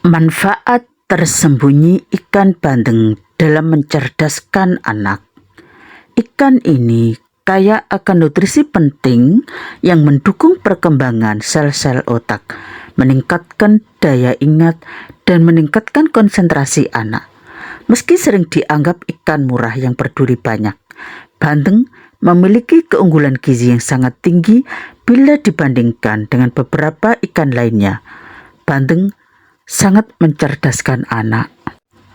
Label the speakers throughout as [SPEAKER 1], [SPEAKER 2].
[SPEAKER 1] Manfaat tersembunyi ikan bandeng dalam mencerdaskan anak. Ikan ini kaya akan nutrisi penting yang mendukung perkembangan sel-sel otak, meningkatkan daya ingat, dan meningkatkan konsentrasi anak. Meski sering dianggap ikan murah yang berduri banyak, bandeng memiliki keunggulan gizi yang sangat tinggi bila dibandingkan dengan beberapa ikan lainnya. Bandeng sangat mencerdaskan anak.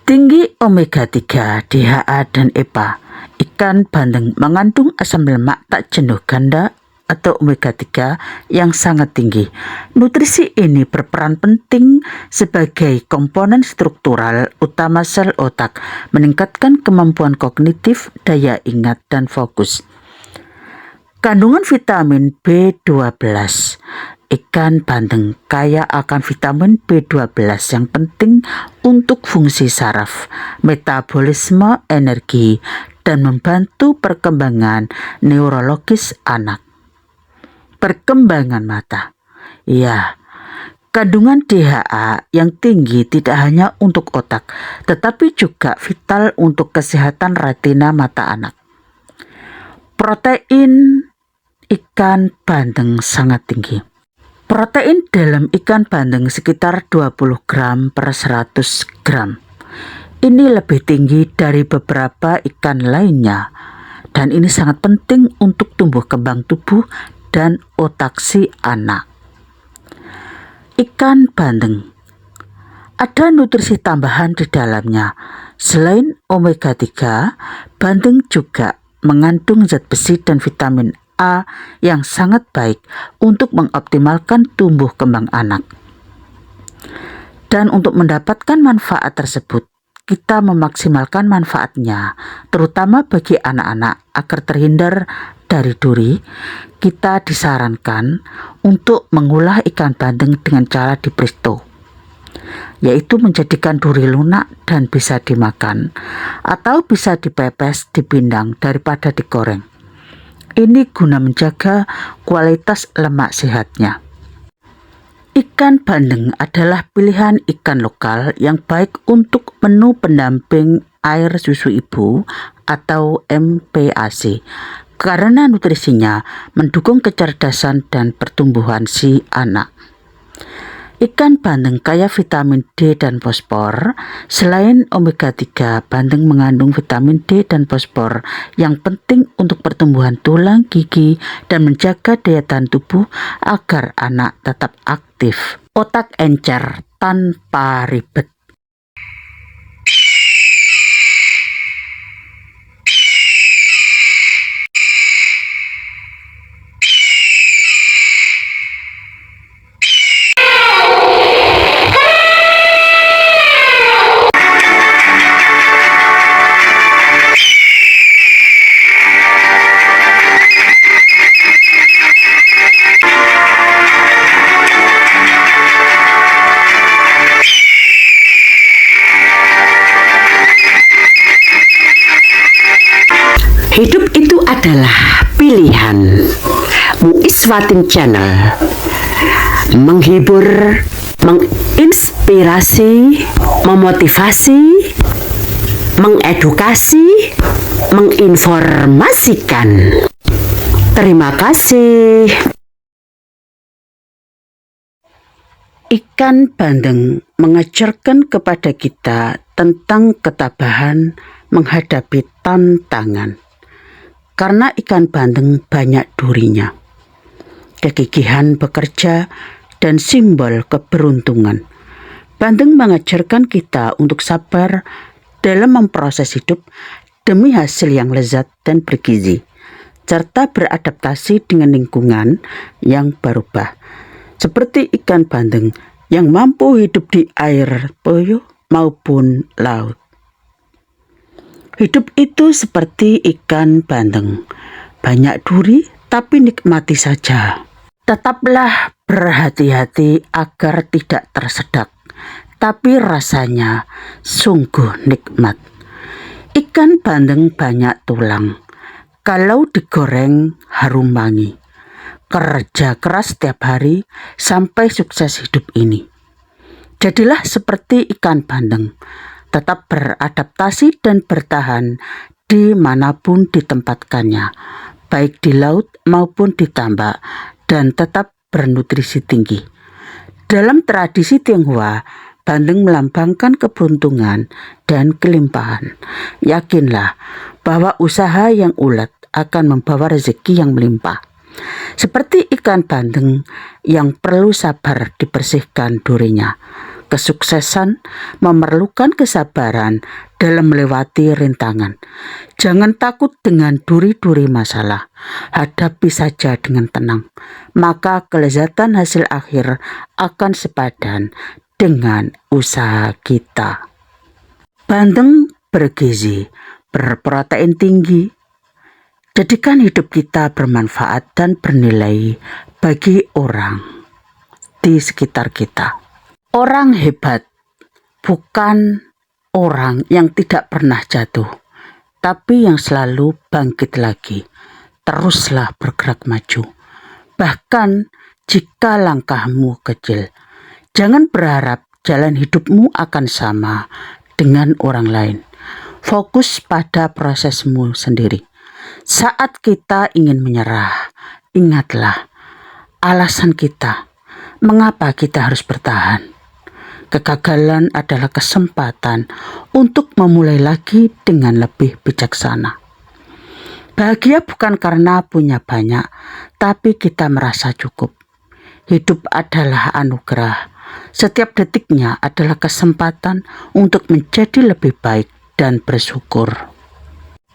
[SPEAKER 1] Tinggi omega 3, DHA, dan EPA. Ikan bandeng mengandung asam lemak tak jenuh ganda atau omega 3 yang sangat tinggi. Nutrisi ini berperan penting sebagai komponen struktural utama sel otak, meningkatkan kemampuan kognitif, daya ingat, dan fokus. Kandungan vitamin B12. Ikan bandeng kaya akan vitamin B12 yang penting untuk fungsi saraf, metabolisme energi, dan membantu perkembangan neurologis anak. Perkembangan mata. Ya, kandungan DHA yang tinggi tidak hanya untuk otak, tetapi juga vital untuk kesehatan retina mata anak. Protein ikan bandeng sangat tinggi. Protein dalam ikan bandeng sekitar 20 gram per 100 gram. Ini lebih tinggi dari beberapa ikan lainnya, dan ini sangat penting untuk tumbuh kembang tubuh dan otak si anak. Ikan bandeng ada nutrisi tambahan di dalamnya. Selain omega 3, bandeng juga mengandung zat besi dan vitamin A yang sangat baik untuk mengoptimalkan tumbuh kembang anak. Dan untuk mendapatkan manfaat tersebut, kita memaksimalkan manfaatnya, terutama bagi anak-anak agar terhindar dari duri. Kita disarankan untuk mengolah ikan bandeng dengan cara di presto, yaitu menjadikan duri lunak dan bisa dimakan, atau bisa dipepes, dipindang daripada digoreng. Ini guna menjaga kualitas lemak sehatnya. Ikan bandeng adalah pilihan ikan lokal yang baik untuk menu pendamping air susu ibu atau MPASI karena nutrisinya mendukung kecerdasan dan pertumbuhan si anak. Ikan bandeng kaya vitamin D dan fosfor. Selain omega 3, bandeng mengandung vitamin D dan fosfor yang penting untuk pertumbuhan tulang, gigi, dan menjaga daya tahan tubuh agar anak tetap aktif. Otak encer tanpa ribet.
[SPEAKER 2] Hidup itu adalah pilihan. Muiswatin Channel menghibur, menginspirasi, memotivasi, mengedukasi, menginformasikan. Terima kasih.
[SPEAKER 1] Ikan bandeng mengajarkan kepada kita tentang ketabahan menghadapi tantangan. Karena ikan bandeng banyak durinya, kegigihan bekerja, dan simbol keberuntungan. Bandeng mengajarkan kita untuk sabar dalam memproses hidup demi hasil yang lezat dan bergizi, serta beradaptasi dengan lingkungan yang berubah. Seperti ikan bandeng yang mampu hidup di air puyuh maupun laut. Hidup itu seperti ikan bandeng, banyak duri tapi nikmati saja. Tetaplah berhati-hati agar tidak tersedak, tapi rasanya sungguh nikmat. Ikan bandeng banyak tulang, kalau digoreng harum wangi. Kerja keras setiap hari sampai sukses hidup ini. Jadilah seperti ikan bandeng, tetap beradaptasi dan bertahan dimanapun ditempatkannya, baik di laut maupun di tambak, dan tetap bernutrisi tinggi. Dalam tradisi Tionghoa, bandeng melambangkan keberuntungan dan kelimpahan. Yakinlah bahwa usaha yang ulet akan membawa rezeki yang melimpah. Seperti ikan bandeng yang perlu sabar dibersihkan durinya. Kesuksesan memerlukan kesabaran dalam melewati rintangan. Jangan takut dengan duri-duri masalah. Hadapi saja dengan tenang. Maka kelezatan hasil akhir akan sepadan dengan usaha kita. Bandeng bergizi, berprotein tinggi. Jadikan hidup kita bermanfaat dan bernilai bagi orang di sekitar kita. Orang hebat bukan orang yang tidak pernah jatuh, tapi yang selalu bangkit lagi. Teruslah bergerak maju. Bahkan jika langkahmu kecil, jangan berharap jalan hidupmu akan sama dengan orang lain. Fokus pada prosesmu sendiri. Saat kita ingin menyerah, ingatlah alasan kita. Mengapa kita harus bertahan? Kegagalan adalah kesempatan untuk memulai lagi dengan lebih bijaksana. Bahagia bukan karena punya banyak, tapi kita merasa cukup. Hidup adalah anugerah. Setiap detiknya adalah kesempatan untuk menjadi lebih baik dan bersyukur.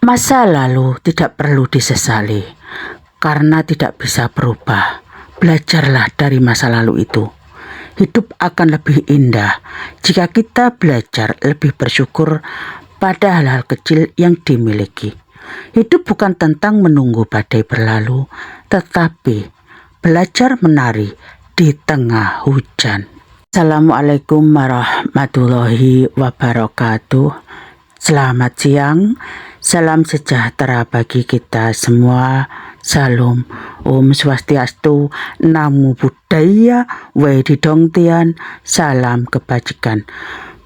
[SPEAKER 1] Masa lalu tidak perlu disesali karena tidak bisa berubah. Belajarlah dari masa lalu itu. Hidup akan lebih indah jika kita belajar lebih bersyukur pada hal-hal kecil yang dimiliki. Hidup bukan tentang menunggu badai berlalu, tetapi belajar menari di tengah hujan. Assalamualaikum warahmatullahi wabarakatuh. Selamat siang, salam sejahtera bagi kita semua. Salam, Om Swastiastu, Namo Buddhaya, Wedidongtian, salam kebajikan.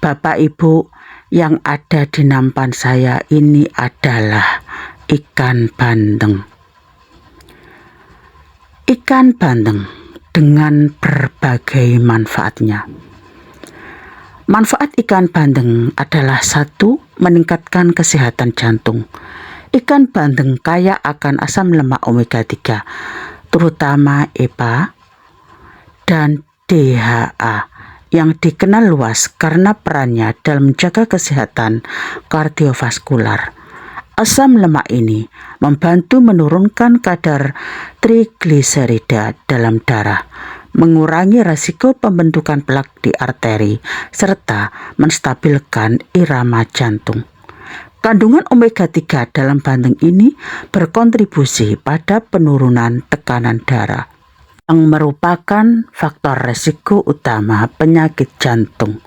[SPEAKER 1] Bapak Ibu, yang ada di nampan saya ini adalah ikan bandeng. Ikan bandeng dengan berbagai manfaatnya. Manfaat ikan bandeng adalah 1. Meningkatkan kesehatan jantung. Ikan bandeng kaya akan asam lemak omega 3, terutama EPA dan DHA yang dikenal luas karena perannya dalam menjaga kesehatan kardiovaskular. Asam lemak ini membantu menurunkan kadar trigliserida dalam darah, mengurangi risiko pembentukan plak di arteri, serta menstabilkan irama jantung. Kandungan omega 3 dalam bandeng ini berkontribusi pada penurunan tekanan darah, yang merupakan faktor resiko utama penyakit jantung.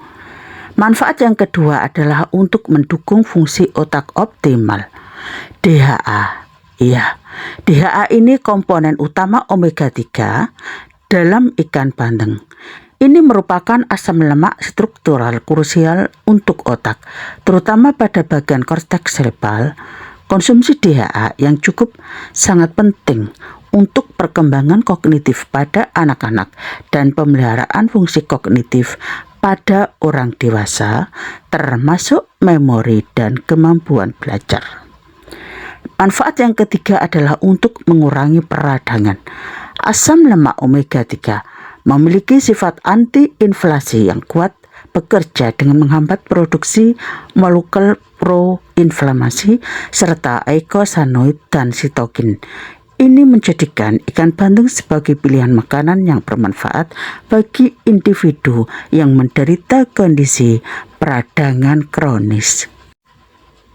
[SPEAKER 1] Manfaat yang kedua adalah untuk mendukung fungsi otak optimal. DHA. DHA ini komponen utama omega 3 dalam ikan bandeng. Ini merupakan asam lemak struktural krusial untuk otak, terutama pada bagian korteks cerebral. Konsumsi DHA yang cukup sangat penting untuk perkembangan kognitif pada anak-anak dan pemeliharaan fungsi kognitif pada orang dewasa, termasuk memori dan kemampuan belajar. Manfaat yang ketiga adalah untuk mengurangi peradangan. Asam lemak omega 3 memiliki sifat anti-inflamasi yang kuat, bekerja dengan menghambat produksi molekul pro-inflamasi serta eikosanoid dan sitokin. Ini menjadikan ikan bandeng sebagai pilihan makanan yang bermanfaat bagi individu yang menderita kondisi peradangan kronis.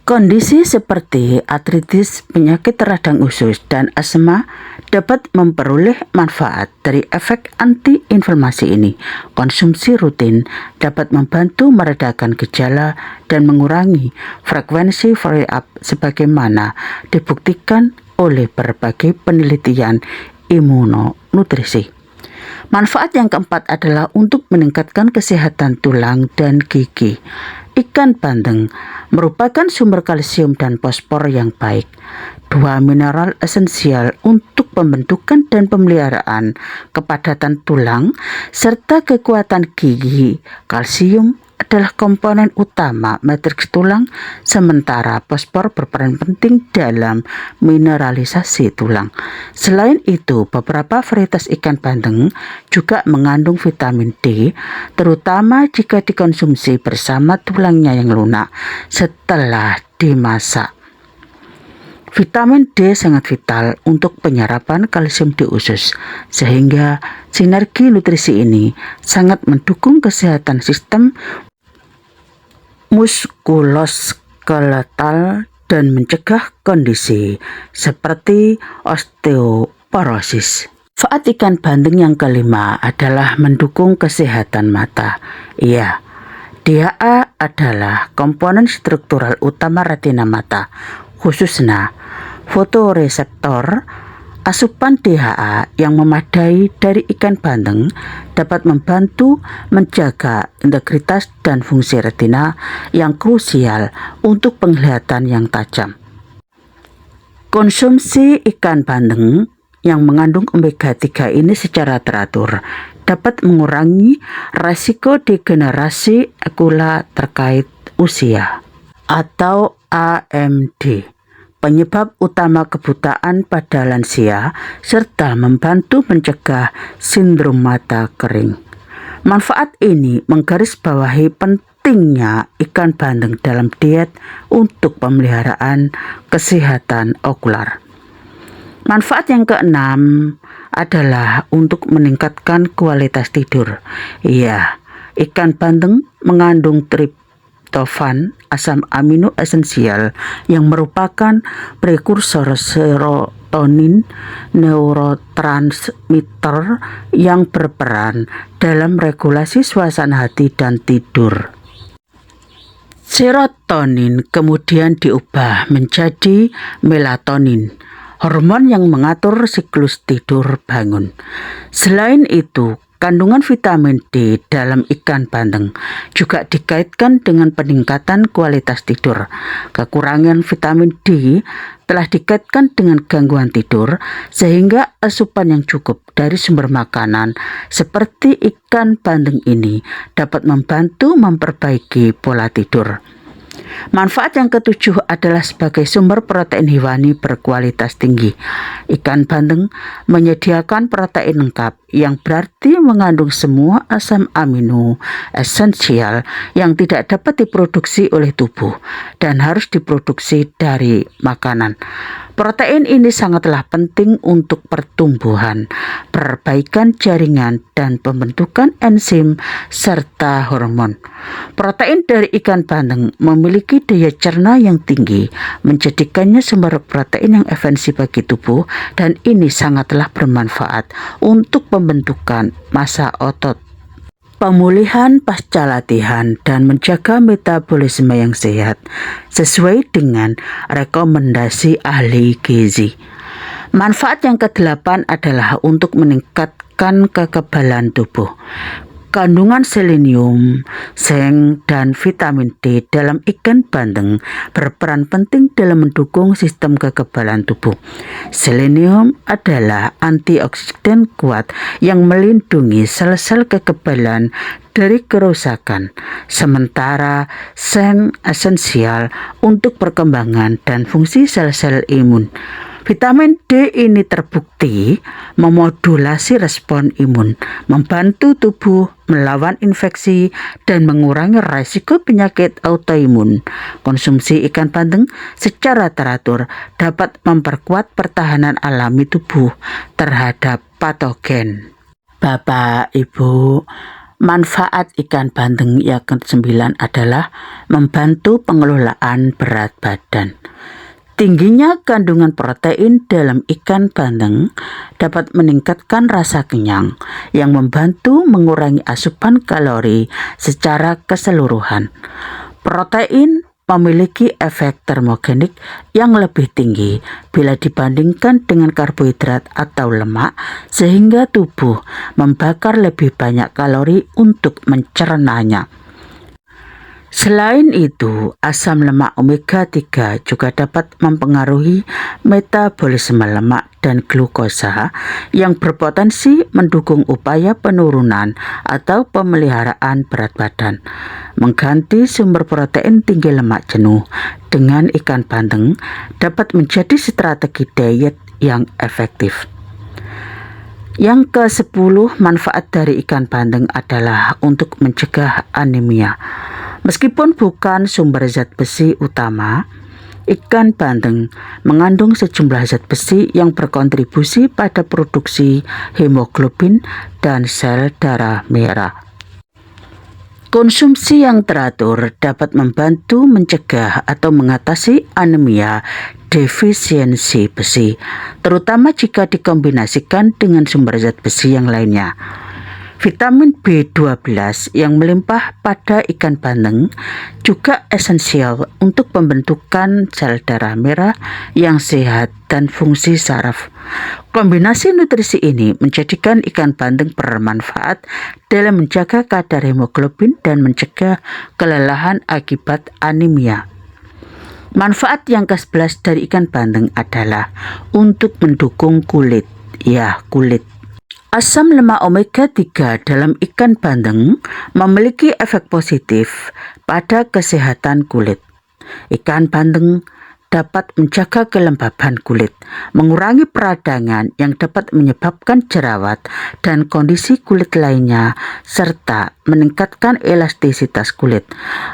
[SPEAKER 1] Kondisi seperti artritis, penyakit radang usus, dan asma dapat memperoleh manfaat dari efek anti-inflamasi ini. Konsumsi rutin dapat membantu meredakan gejala dan mengurangi frekuensi flare-up sebagaimana dibuktikan oleh berbagai penelitian imunonutrisi. Manfaat yang keempat adalah untuk meningkatkan kesehatan tulang dan gigi. Ikan bandeng merupakan sumber kalsium dan fosfor yang baik, dua mineral esensial untuk pembentukan dan pemeliharaan kepadatan tulang serta kekuatan gigi. Kalsium adalah komponen utama matriks tulang, sementara fosfor berperan penting dalam mineralisasi tulang. Selain itu, beberapa varietas ikan bandeng juga mengandung vitamin D, terutama jika dikonsumsi bersama tulangnya yang lunak setelah dimasak. Vitamin D sangat vital untuk penyerapan kalsium di usus, sehingga sinergi nutrisi ini sangat mendukung kesehatan sistem muskuloskeletal dan mencegah kondisi seperti osteoporosis. Manfaat ikan bandeng yang kelima adalah mendukung kesehatan mata. Iya, DHA adalah komponen struktural utama retina mata, khususnya fotoreseptor. Asupan DHA yang memadai dari ikan bandeng dapat membantu menjaga integritas dan fungsi retina yang krusial untuk penglihatan yang tajam. Konsumsi ikan bandeng yang mengandung omega 3 ini secara teratur dapat mengurangi risiko degenerasi makula terkait usia atau AMD, penyebab utama kebutaan pada lansia, serta membantu mencegah sindrom mata kering. Manfaat ini menggarisbawahi pentingnya ikan bandeng dalam diet untuk pemeliharaan kesehatan okular. Manfaat yang keenam adalah untuk meningkatkan kualitas tidur. Iya, ikan bandeng mengandung tryptophan, asam amino esensial yang merupakan prekursor serotonin, neurotransmitter yang berperan dalam regulasi suasana hati dan tidur. Serotonin kemudian diubah menjadi melatonin, hormon yang mengatur siklus tidur bangun. Selain itu, kandungan vitamin D dalam ikan bandeng juga dikaitkan dengan peningkatan kualitas tidur. Kekurangan vitamin D telah dikaitkan dengan gangguan tidur, sehingga asupan yang cukup dari sumber makanan seperti ikan bandeng ini dapat membantu memperbaiki pola tidur. Manfaat yang ketujuh adalah sebagai sumber protein hewani berkualitas tinggi. Ikan bandeng menyediakan protein lengkap yang berarti mengandung semua asam amino esensial yang tidak dapat diproduksi oleh tubuh dan harus diproduksi dari makanan. Protein ini sangatlah penting untuk pertumbuhan, perbaikan jaringan, dan pembentukan enzim serta hormon. Protein dari ikan bandeng memiliki daya cerna yang tinggi, menjadikannya sumber protein yang efisien bagi tubuh, dan ini sangatlah bermanfaat untuk pembentukan massa otot, pemulihan pasca latihan, dan menjaga metabolisme yang sehat sesuai dengan rekomendasi ahli gizi. Manfaat yang kedelapan adalah untuk meningkatkan kekebalan tubuh. Kandungan selenium, zinc, dan vitamin D dalam ikan bandeng berperan penting dalam mendukung sistem kekebalan tubuh. Selenium adalah antioksidan kuat yang melindungi sel-sel kekebalan dari kerusakan, sementara zinc esensial untuk perkembangan dan fungsi sel-sel imun. Vitamin D ini terbukti memodulasi respon imun, membantu tubuh melawan infeksi, dan mengurangi risiko penyakit autoimun. Konsumsi ikan bandeng secara teratur dapat memperkuat pertahanan alami tubuh terhadap patogen. Bapak, Ibu, manfaat ikan bandeng yang ke-9 adalah membantu pengelolaan berat badan. Tingginya kandungan protein dalam ikan bandeng dapat meningkatkan rasa kenyang yang membantu mengurangi asupan kalori secara keseluruhan. Protein memiliki efek termogenik yang lebih tinggi bila dibandingkan dengan karbohidrat atau lemak, sehingga tubuh membakar lebih banyak kalori untuk mencernanya. Selain itu, asam lemak omega 3 juga dapat mempengaruhi metabolisme lemak dan glukosa yang berpotensi mendukung upaya penurunan atau pemeliharaan berat badan. Mengganti sumber protein tinggi lemak jenuh dengan ikan bandeng dapat menjadi strategi diet yang efektif. Yang ke-10, manfaat dari ikan bandeng adalah untuk mencegah anemia. Meskipun bukan sumber zat besi utama, ikan bandeng mengandung sejumlah zat besi yang berkontribusi pada produksi hemoglobin dan sel darah merah. Konsumsi yang teratur dapat membantu mencegah atau mengatasi anemia defisiensi besi, terutama jika dikombinasikan dengan sumber zat besi yang lainnya. Vitamin B12 yang melimpah pada ikan bandeng juga esensial untuk pembentukan sel darah merah yang sehat dan fungsi saraf. Kombinasi nutrisi ini menjadikan ikan bandeng bermanfaat dalam menjaga kadar hemoglobin dan mencegah kelelahan akibat anemia. Manfaat yang ke-11 dari ikan bandeng adalah untuk mendukung kulit. Asam lemak omega 3 dalam ikan bandeng memiliki efek positif pada kesehatan kulit. Ikan bandeng dapat menjaga kelembaban kulit, mengurangi peradangan yang dapat menyebabkan jerawat dan kondisi kulit lainnya, serta meningkatkan elastisitas kulit.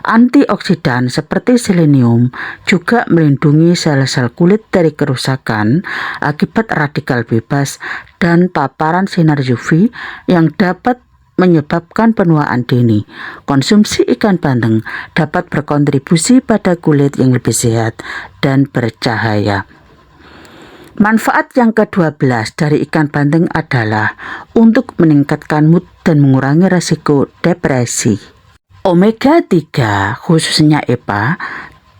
[SPEAKER 1] Antioksidan seperti selenium juga melindungi sel-sel kulit dari kerusakan akibat radikal bebas dan paparan sinar UV yang dapat menyebabkan penuaan dini. Konsumsi ikan bandeng dapat berkontribusi pada kulit yang lebih sehat dan bercahaya. Manfaat yang ke-12 dari ikan bandeng adalah untuk meningkatkan mood dan mengurangi risiko depresi. Omega 3, khususnya EPA,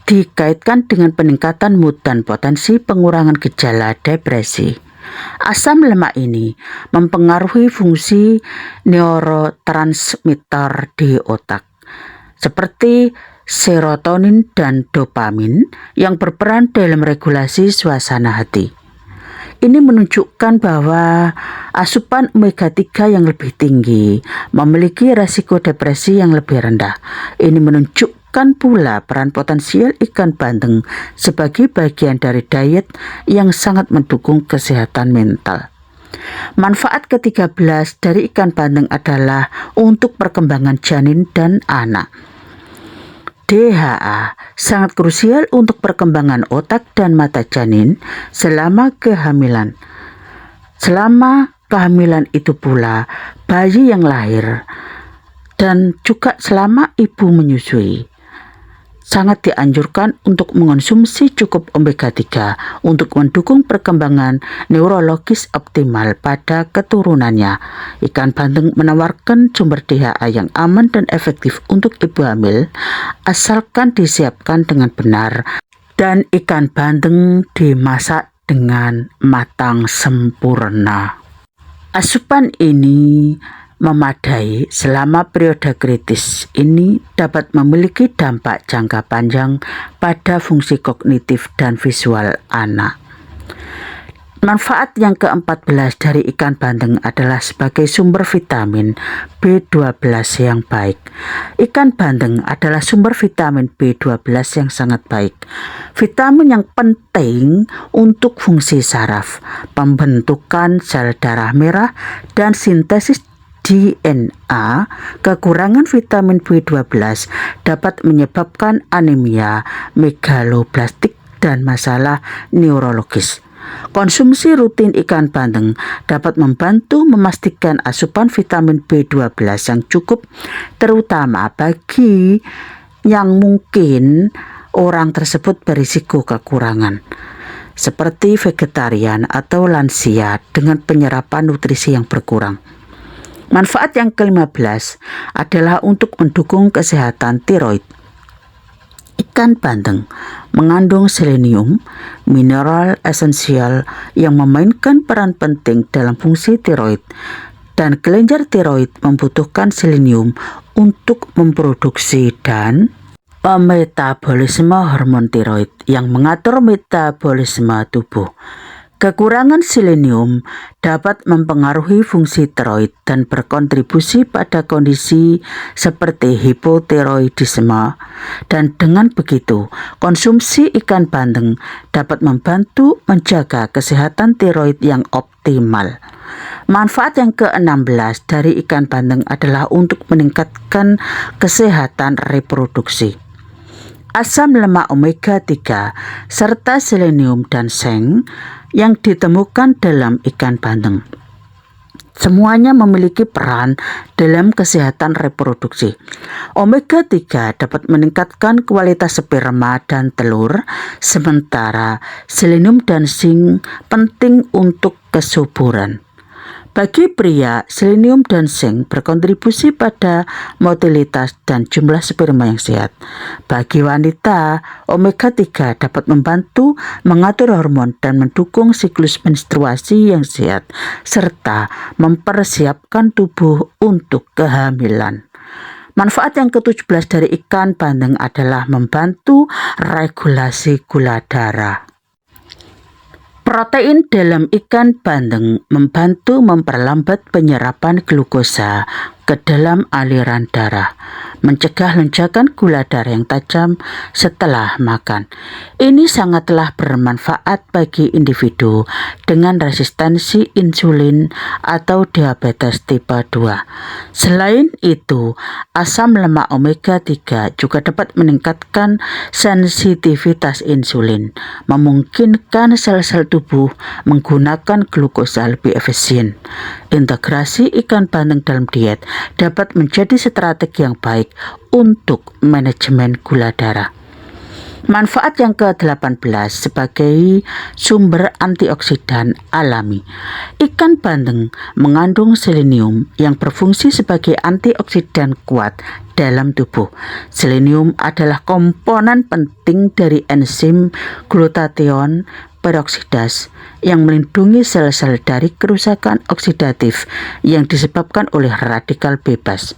[SPEAKER 1] dikaitkan dengan peningkatan mood dan potensi pengurangan gejala depresi. Asam lemak ini mempengaruhi fungsi neurotransmitter di otak, seperti serotonin dan dopamin yang berperan dalam regulasi suasana hati. Ini menunjukkan bahwa asupan omega 3 yang lebih tinggi memiliki risiko depresi yang lebih rendah. Ini menunjukkan pula peran potensial ikan bandeng sebagai bagian dari diet yang sangat mendukung kesehatan mental. Manfaat ke-13 dari ikan bandeng adalah untuk perkembangan janin dan anak. DHA sangat krusial untuk perkembangan otak dan mata janin selama kehamilan. Selama kehamilan itu pula bayi yang lahir dan juga selama ibu menyusui. Sangat dianjurkan untuk mengonsumsi cukup omega 3 untuk mendukung perkembangan neurologis optimal pada keturunannya. Ikan bandeng menawarkan sumber DHA yang aman dan efektif untuk ibu hamil, asalkan disiapkan dengan benar dan ikan bandeng dimasak dengan matang sempurna. Asupan ini memadai selama periode kritis ini dapat memiliki dampak jangka panjang pada fungsi kognitif dan visual anak. Manfaat yang ke-14 dari ikan bandeng adalah sebagai sumber vitamin B12 yang baik. Ikan bandeng adalah sumber vitamin B12 yang sangat baik. Vitamin yang penting untuk fungsi saraf, pembentukan sel darah merah, dan sintesis DNA. Kekurangan vitamin B12 dapat menyebabkan anemia, megaloblastik, dan masalah neurologis. Konsumsi rutin ikan bandeng dapat membantu memastikan asupan vitamin B12 yang cukup, terutama bagi yang mungkin orang tersebut berisiko kekurangan, seperti vegetarian atau lansia dengan penyerapan nutrisi yang berkurang. Manfaat yang ke-15 adalah untuk mendukung kesehatan tiroid. Ikan bandeng mengandung selenium, mineral esensial yang memainkan peran penting dalam fungsi tiroid, dan kelenjar tiroid membutuhkan selenium untuk memproduksi dan metabolisme hormon tiroid yang mengatur metabolisme tubuh. Kekurangan selenium dapat mempengaruhi fungsi tiroid dan berkontribusi pada kondisi seperti hipotiroidisme, dan dengan begitu konsumsi ikan bandeng dapat membantu menjaga kesehatan tiroid yang optimal. Manfaat yang ke-16 dari ikan bandeng adalah untuk meningkatkan kesehatan reproduksi. Asam lemak omega 3 serta selenium dan seng yang ditemukan dalam ikan bandeng semuanya memiliki peran dalam kesehatan reproduksi. Omega 3 dapat meningkatkan kualitas sperma dan telur, sementara selenium dan zinc penting untuk kesuburan. Bagi pria, selenium dan zinc berkontribusi pada motilitas dan jumlah sperma yang sehat. Bagi wanita, omega 3 dapat membantu mengatur hormon dan mendukung siklus menstruasi yang sehat, serta mempersiapkan tubuh untuk kehamilan. Manfaat yang ke-17 dari ikan bandeng adalah membantu regulasi gula darah. Protein dalam ikan bandeng membantu memperlambat penyerapan glukosa ke dalam aliran darah, mencegah lonjakan gula darah yang tajam setelah makan. Ini sangatlah bermanfaat bagi individu dengan resistensi insulin atau diabetes tipe 2. Selain itu, asam lemak omega 3 juga dapat meningkatkan sensitivitas insulin, memungkinkan sel-sel tubuh menggunakan glukosa lebih efisien. Integrasi ikan bandeng dalam diet dapat menjadi strategi yang baik untuk manajemen gula darah. Manfaat yang ke-18 sebagai sumber antioksidan alami. Ikan bandeng mengandung selenium yang berfungsi sebagai antioksidan kuat dalam tubuh. Selenium adalah komponen penting dari enzim glutathione peroksidase yang melindungi sel-sel dari kerusakan oksidatif yang disebabkan oleh radikal bebas.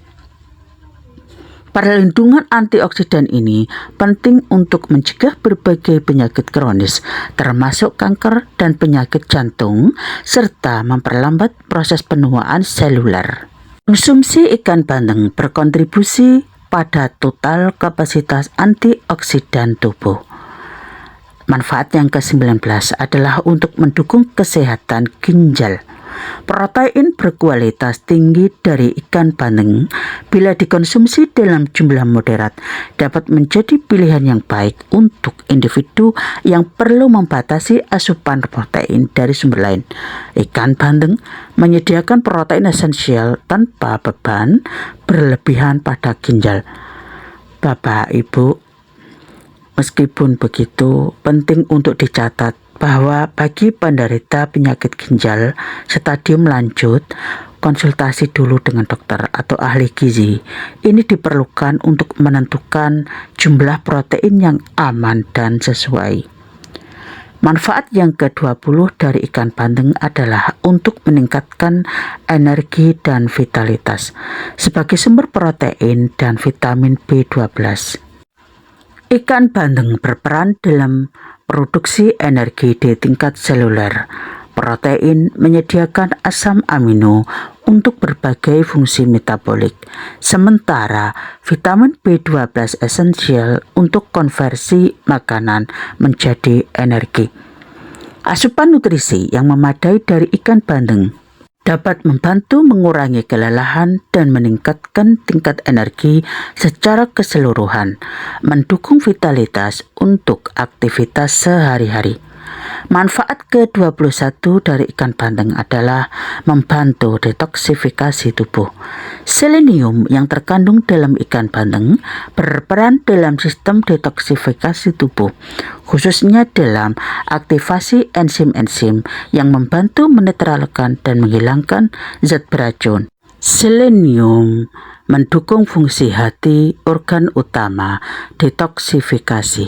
[SPEAKER 1] Perlindungan antioksidan ini penting untuk mencegah berbagai penyakit kronis, termasuk kanker dan penyakit jantung, serta memperlambat proses penuaan seluler. Konsumsi ikan bandeng berkontribusi pada total kapasitas antioksidan tubuh. Manfaat yang ke-19 adalah untuk mendukung kesehatan ginjal. Protein berkualitas tinggi dari ikan bandeng bila dikonsumsi dalam jumlah moderat dapat menjadi pilihan yang baik untuk individu yang perlu membatasi asupan protein dari sumber lain. Ikan bandeng menyediakan protein esensial tanpa beban berlebihan pada ginjal. Bapak, Ibu, meskipun begitu, penting untuk dicatat bahwa bagi penderita penyakit ginjal stadium lanjut, konsultasi dulu dengan dokter atau ahli gizi. Ini diperlukan untuk menentukan jumlah protein yang aman dan sesuai. Manfaat yang ke-20 dari ikan bandeng adalah untuk meningkatkan energi dan vitalitas sebagai sumber protein dan vitamin B12. Ikan bandeng berperan dalam produksi energi di tingkat seluler. Protein menyediakan asam amino untuk berbagai fungsi metabolik, sementara vitamin B12 esensial untuk konversi makanan menjadi energi. Asupan nutrisi yang memadai dari ikan bandeng dapat membantu mengurangi kelelahan dan meningkatkan tingkat energi secara keseluruhan, mendukung vitalitas untuk aktivitas sehari-hari. Manfaat ke-21 dari ikan bandeng adalah membantu detoksifikasi tubuh. Selenium yang terkandung dalam ikan bandeng berperan dalam sistem detoksifikasi tubuh, khususnya dalam aktivasi enzim-enzim yang membantu menetralkan dan menghilangkan zat beracun. Selenium mendukung fungsi hati, organ utama detoksifikasi.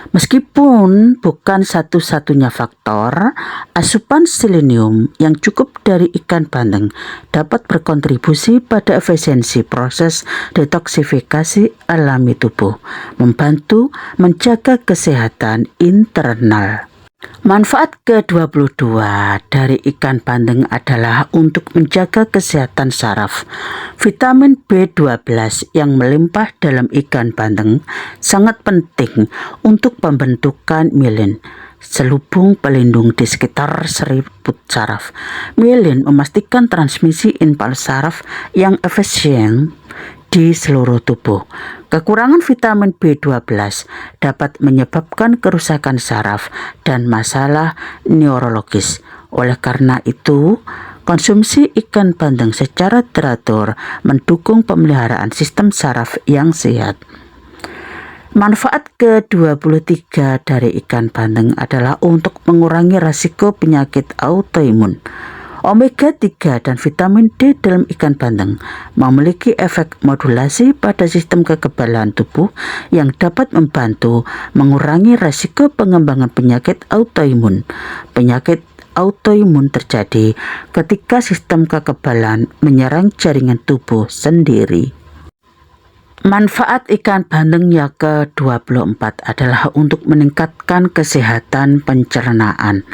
[SPEAKER 1] Meskipun bukan satu-satunya faktor, asupan selenium yang cukup dari ikan bandeng dapat berkontribusi pada efisiensi proses detoksifikasi alami tubuh, membantu menjaga kesehatan internal. Manfaat ke-22 dari ikan bandeng adalah untuk menjaga kesehatan saraf. Vitamin B12 yang melimpah dalam ikan bandeng sangat penting untuk pembentukan mielin, selubung pelindung di sekitar serabut saraf. Mielin memastikan transmisi impuls saraf yang efisien di seluruh tubuh. Kekurangan vitamin B12 dapat menyebabkan kerusakan saraf dan masalah neurologis. Oleh karena itu, konsumsi ikan bandeng secara teratur mendukung pemeliharaan sistem saraf yang sehat. Manfaat ke-23 dari ikan bandeng adalah untuk mengurangi risiko penyakit autoimun. Omega 3 dan vitamin D dalam ikan bandeng memiliki efek modulasi pada sistem kekebalan tubuh yang dapat membantu mengurangi risiko pengembangan penyakit autoimun. Penyakit autoimun terjadi ketika sistem kekebalan menyerang jaringan tubuh sendiri. Manfaat ikan bandeng yang ke-24 adalah untuk meningkatkan kesehatan pencernaan.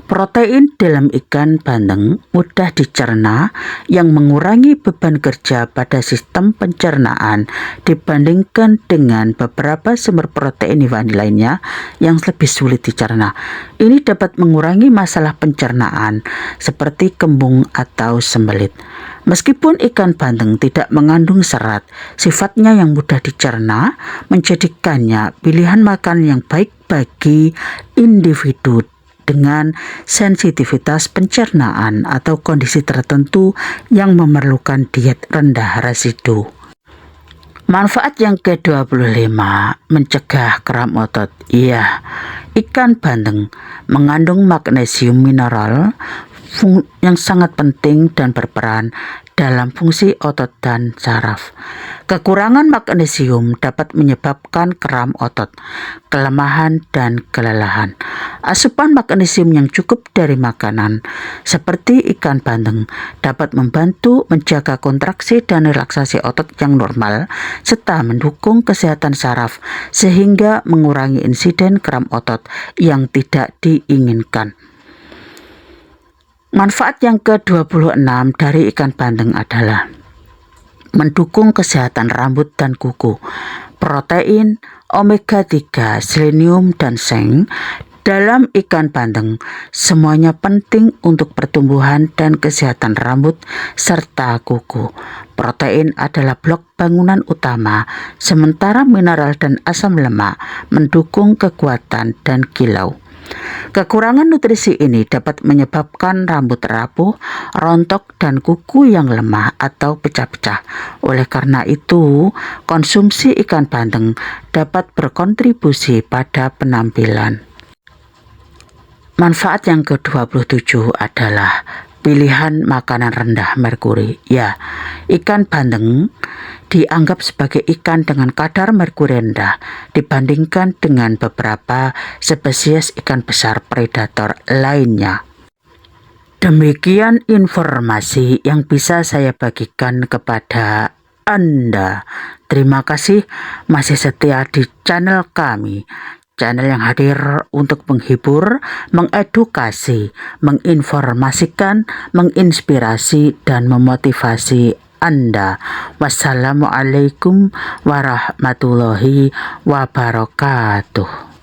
[SPEAKER 1] Protein dalam ikan bandeng mudah dicerna yang mengurangi beban kerja pada sistem pencernaan dibandingkan dengan beberapa sumber protein hewani lainnya yang lebih sulit dicerna. Ini dapat mengurangi masalah pencernaan seperti kembung atau sembelit. Meskipun ikan bandeng tidak mengandung serat, sifatnya yang mudah dicerna menjadikannya pilihan makan yang baik bagi individu dengan sensitivitas pencernaan atau kondisi tertentu yang memerlukan diet rendah residu. Manfaat yang ke-25, mencegah kram otot. Iya, ikan bandeng mengandung magnesium mineral yang sangat penting dan berperan dalam fungsi otot dan saraf. Kekurangan magnesium dapat menyebabkan kram otot, kelemahan, dan kelelahan. Asupan magnesium yang cukup dari makanan seperti ikan bandeng dapat membantu menjaga kontraksi dan relaksasi otot yang normal serta mendukung kesehatan saraf sehingga mengurangi insiden kram otot yang tidak diinginkan. Manfaat yang ke-26 dari ikan bandeng adalah mendukung kesehatan rambut dan kuku. Protein, omega 3, selenium, dan seng dalam ikan bandeng semuanya penting untuk pertumbuhan dan kesehatan rambut serta kuku. Protein adalah blok bangunan utama, sementara mineral dan asam lemak mendukung kekuatan dan kilau. Kekurangan nutrisi ini dapat menyebabkan rambut rapuh, rontok, dan kuku yang lemah atau pecah-pecah. Oleh karena itu, konsumsi ikan bandeng dapat berkontribusi pada penampilan. Manfaat yang ke-27 adalah pilihan makanan rendah merkuri. Ya, ikan bandeng dianggap sebagai ikan dengan kadar merkuri rendah dibandingkan dengan beberapa spesies ikan besar predator lainnya. Demikian informasi yang bisa saya bagikan kepada Anda. Terima kasih masih setia di channel kami. Channel yang hadir untuk menghibur, mengedukasi, menginformasikan, menginspirasi, dan memotivasi Anda. Wassalamualaikum warahmatullahi wabarakatuh.